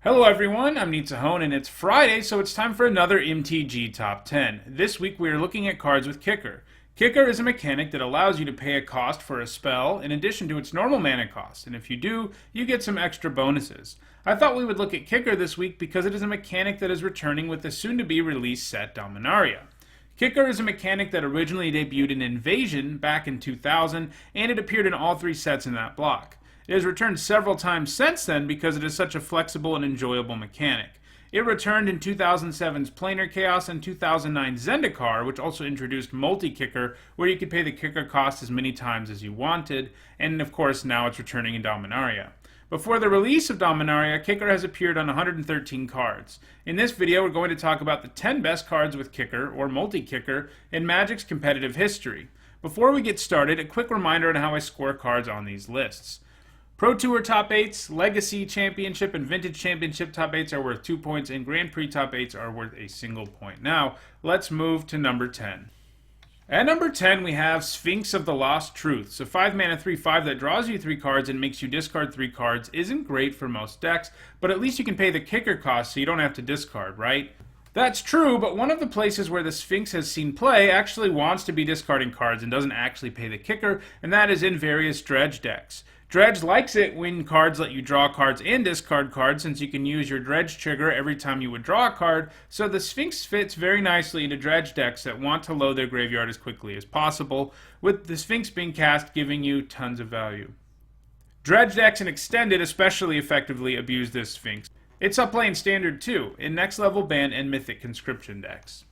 Hello everyone, I'm Nitzahon and it's Friday, so it's time for another MTG Top 10. This week we are looking at cards with Kicker. Kicker is a mechanic that allows you to pay a cost for a spell in addition to its normal mana cost, and if you do, you get some extra bonuses. I thought we would look at Kicker this week because it is a mechanic that is returning with the soon-to-be released set Dominaria. Kicker is a mechanic that originally debuted in Invasion back in 2000, and it appeared in all three sets in that block. It has returned several times since then because it is such a flexible and enjoyable mechanic. It returned in 2007's Planar Chaos and 2009's Zendikar, which also introduced multi-kicker, where you could pay the kicker cost as many times as you wanted, and of course now it's returning in Dominaria. Before the release of Dominaria, Kicker has appeared on 113 cards. In this video, we're going to talk about the 10 best cards with Kicker, or multi-kicker, in Magic's competitive history. Before we get started, a quick reminder on how I score cards on these lists. Pro Tour top 8s, Legacy Championship, and Vintage Championship top 8s are worth 2 points, and Grand Prix top 8s are worth a single point. Now, let's move to number 10. At number 10, we have Sphinx of the Lost Truths. A 5-mana 3/5 that draws you 3 cards and makes you discard 3 cards isn't great for most decks, but at least you can pay the kicker cost so you don't have to discard, right? That's true, but one of the places where the Sphinx has seen play actually wants to be discarding cards and doesn't actually pay the kicker, and that is in various Dredge decks. Dredge likes it when cards let you draw cards and discard cards, since you can use your Dredge trigger every time you would draw a card, so the Sphinx fits very nicely into Dredge decks that want to load their graveyard as quickly as possible, with the Sphinx being cast giving you tons of value. Dredge decks and Extended especially effectively abuse this Sphinx. It's up play in Standard too, in Next Level Ban and Mythic Conscription decks.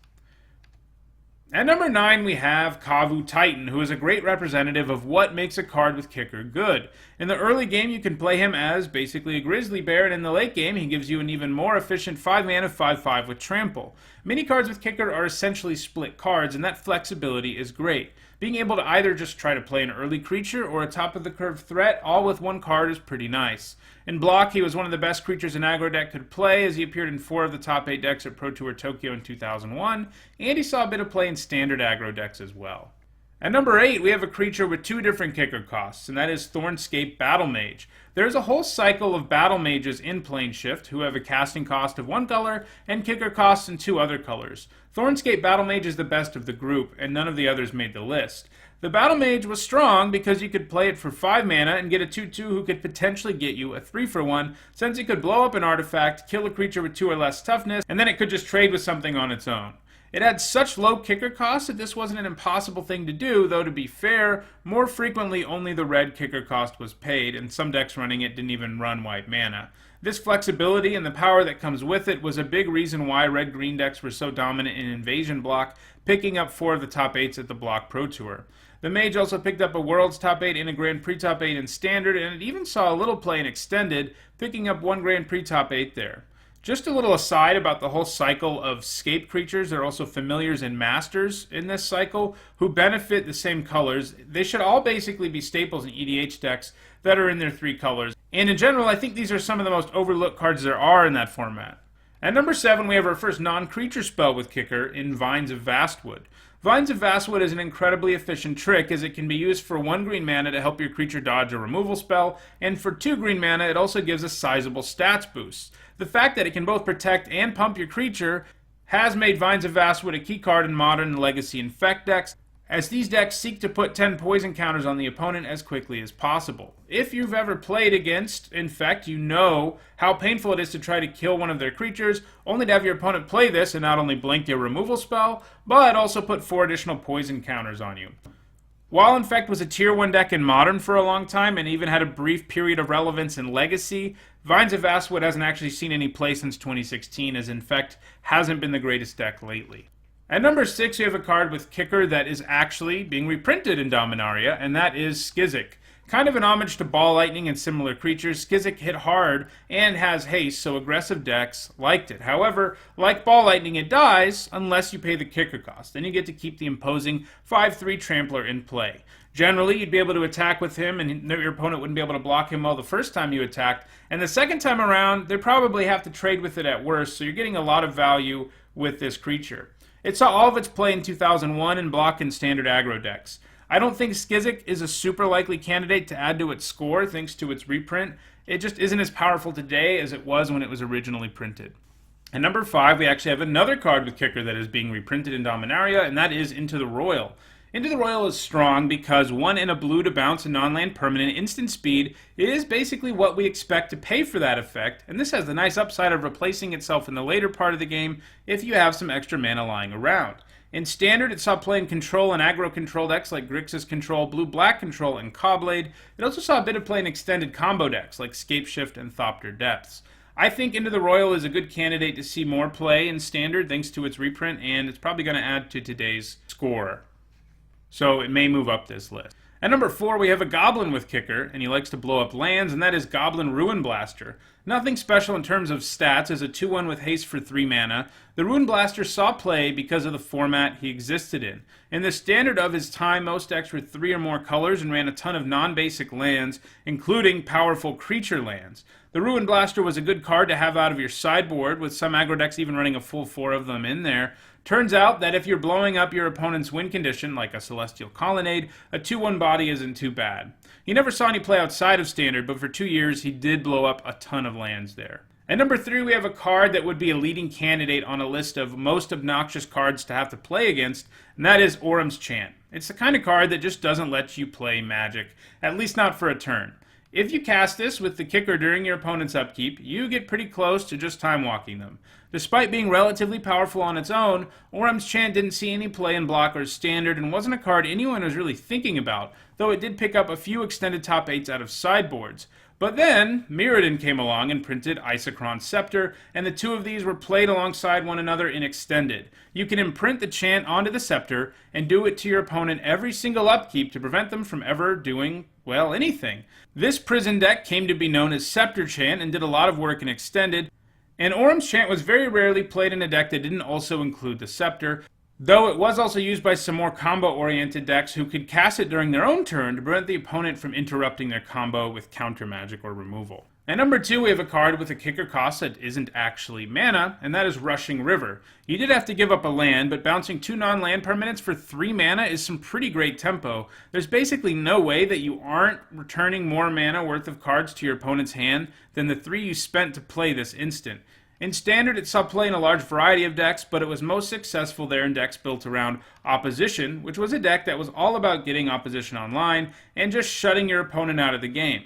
At number 9, we have Kabu Titan, who is a great representative of what makes a card with Kicker good. In the early game, you can play him as basically a grizzly bear, and in the late game, he gives you an even more efficient 5-mana 5/5 with Trample. Many cards with Kicker are essentially split cards, and that flexibility is great. Being able to either just try to play an early creature or a top-of-the-curve threat, all with one card, is pretty nice. In block, he was one of the best creatures an aggro deck could play, as he appeared in 4 of the top 8 decks at Pro Tour Tokyo in 2001, and he saw a bit of play in standard aggro decks as well. At number 8, we have a creature with 2 different kicker costs, and that is Thornscape Battlemage. There is a whole cycle of Battle Mages in Planeshift who have a casting cost of 1 color and kicker costs in 2 other colors. Thornscape Battlemage is the best of the group, and none of the others made the list. The Battlemage was strong because you could play it for 5 mana and get a 2/2 who could potentially get you a 3-for-1, since it could blow up an artifact, kill a creature with 2 or less toughness, and then it could just trade with something on its own. It had such low kicker costs that this wasn't an impossible thing to do, though to be fair, more frequently only the red kicker cost was paid, and some decks running it didn't even run white mana. This flexibility and the power that comes with it was a big reason why red-green decks were so dominant in Invasion block, picking up 4 of the top 8s at the Block Pro Tour. The Mage also picked up a World's top 8 and a Grand Prix top 8 in Standard, and it even saw a little play in Extended, picking up 1 Grand Prix top 8 there. Just a little aside about the whole cycle of scape creatures. There are also familiars and masters in this cycle who benefit the same colors. They should all basically be staples in EDH decks that are in their 3 colors. And in general, I think these are some of the most overlooked cards there are in that format. At number 7, we have our first non-creature spell with Kicker in Vines of Vastwood. Vines of Vastwood is an incredibly efficient trick, as it can be used for 1 green mana to help your creature dodge a removal spell, and for 2 green mana it also gives a sizable stats boost. The fact that it can both protect and pump your creature has made Vines of Vastwood a key card in Modern and Legacy Infect decks, as these decks seek to put 10 poison counters on the opponent as quickly as possible. If you've ever played against Infect, you know how painful it is to try to kill one of their creatures, only to have your opponent play this and not only blink your removal spell, but also put 4 additional poison counters on you. While Infect was a tier 1 deck in Modern for a long time, and even had a brief period of relevance in Legacy, Vines of Vastwood hasn't actually seen any play since 2016, as Infect hasn't been the greatest deck lately. At number 6, we have a card with Kicker that is actually being reprinted in Dominaria, and that is Schizocarp. Kind of an homage to Ball Lightning and similar creatures, Schizocarp hit hard and has haste, so aggressive decks liked it. However, like Ball Lightning, it dies unless you pay the kicker cost. Then you get to keep the imposing 5/3 Trampler in play. Generally, you'd be able to attack with him, and your opponent wouldn't be able to block him well the first time you attacked. And the second time around, they probably have to trade with it at worst, so you're getting a lot of value with this creature. It saw all of its play in 2001 in block and standard aggro decks. I don't think Schizocarp is a super likely candidate to add to its score thanks to its reprint, It just isn't as powerful today as it was when it was originally printed. At number 5, we actually have another card with Kicker that is being reprinted in Dominaria, and that is Into the Royal. Into the Royal is strong because 1 and a blue to bounce a non-land permanent instant speed is basically what we expect to pay for that effect, and this has the nice upside of replacing itself in the later part of the game if you have some extra mana lying around. In Standard, it saw play in Control and Aggro-Control decks like Grixis Control, Blue-Black Control, and Caw-Blade. It also saw a bit of play in extended combo decks like Scapeshift and Thopter Depths. I think Into the Royal is a good candidate to see more play in Standard thanks to its reprint, and it's probably going to add to today's score. So it may move up this list. At number 4, we have a Goblin with Kicker, and he likes to blow up lands, and that is Goblin Ruin Blaster. Nothing special in terms of stats, as a 2-1 with haste for 3 mana. The Ruin Blaster saw play because of the format he existed in. In the Standard of his time, most decks were 3 or more colors and ran a ton of non-basic lands, including powerful creature lands. The Ruin Blaster was a good card to have out of your sideboard, with some aggro decks even running a full 4 of them in there. Turns out that if you're blowing up your opponent's win condition, like a Celestial Colonnade, a 2-1 body isn't too bad. He never saw any play outside of Standard, but for 2 years he did blow up a ton of lands there. At number 3, we have a card that would be a leading candidate on a list of most obnoxious cards to have to play against, and that is Auram's Chant. It's the kind of card that just doesn't let you play Magic, at least not for a turn. If you cast this with the Kicker during your opponent's upkeep, you get pretty close to just time-walking them. Despite being relatively powerful on its own, Auram's Chant didn't see any play in Block or Standard and wasn't a card anyone was really thinking about, though it did pick up a few extended top 8s out of sideboards. But then, Mirrodin came along and printed Isochron Scepter, and the two of these were played alongside one another in Extended. You can imprint the Chant onto the Scepter and do it to your opponent every single upkeep to prevent them from ever doing, well, anything. This prison deck came to be known as Scepter Chant and did a lot of work in Extended, and Auram's Chant was very rarely played in a deck that didn't also include the Scepter, though it was also used by some more combo-oriented decks who could cast it during their own turn to prevent the opponent from interrupting their combo with counter magic or removal. At number 2, we have a card with a kicker cost that isn't actually mana, and that is Rushing River. You did have to give up a land, but bouncing 2 non-land permanents for 3 mana is some pretty great tempo. There's basically no way that you aren't returning more mana worth of cards to your opponent's hand than the 3 you spent to play this instant. In Standard, it saw play in a large variety of decks, but it was most successful there in decks built around Opposition, which was a deck that was all about getting opposition online and just shutting your opponent out of the game.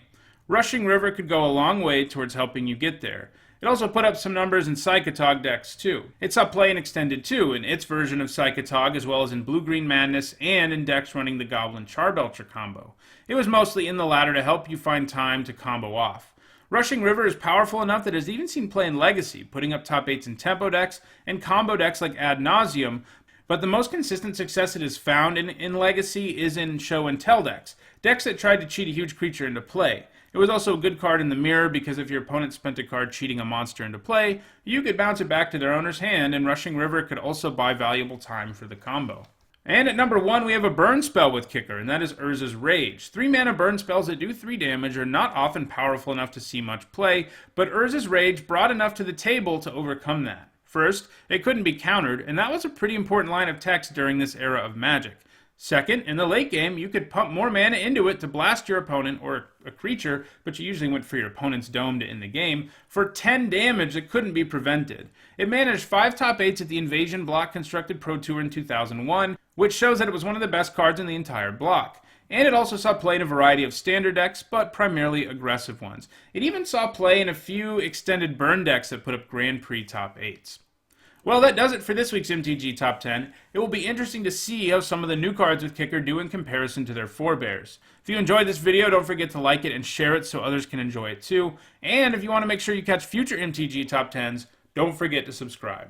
Rushing River could go a long way towards helping you get there. It also put up some numbers in Psychotog decks too. It saw play in Extended too, in its version of Psychotog, as well as in Blue-Green Madness and in decks running the Goblin Charbelcher combo. It was mostly in the latter to help you find time to combo off. Rushing River is powerful enough that it has even seen play in Legacy, putting up top 8s in tempo decks and combo decks like Ad Nauseam, but the most consistent success it has found in Legacy is in Show and Tell decks that tried to cheat a huge creature into play. It was also a good card in the mirror because if your opponent spent a card cheating a monster into play, you could bounce it back to their owner's hand, and Rushing River could also buy valuable time for the combo. And at number 1, we have a burn spell with Kicker, and that is Urza's Rage. 3 mana burn spells that do 3 damage are not often powerful enough to see much play, but Urza's Rage brought enough to the table to overcome that. First, it couldn't be countered, and that was a pretty important line of text during this era of Magic. Second, in the late game, you could pump more mana into it to blast your opponent or a creature, but you usually went for your opponent's dome to end the game, for 10 damage that couldn't be prevented. It managed 5 top 8s at the Invasion block constructed Pro Tour in 2001, which shows that it was one of the best cards in the entire block. And it also saw play in a variety of standard decks, but primarily aggressive ones. It even saw play in a few extended burn decks that put up Grand Prix top 8s. Well, that does it for this week's MTG Top 10. It will be interesting to see how some of the new cards with Kicker do in comparison to their forebears. If you enjoyed this video, don't forget to like it and share it so others can enjoy it too. And if you want to make sure you catch future MTG Top 10s, don't forget to subscribe.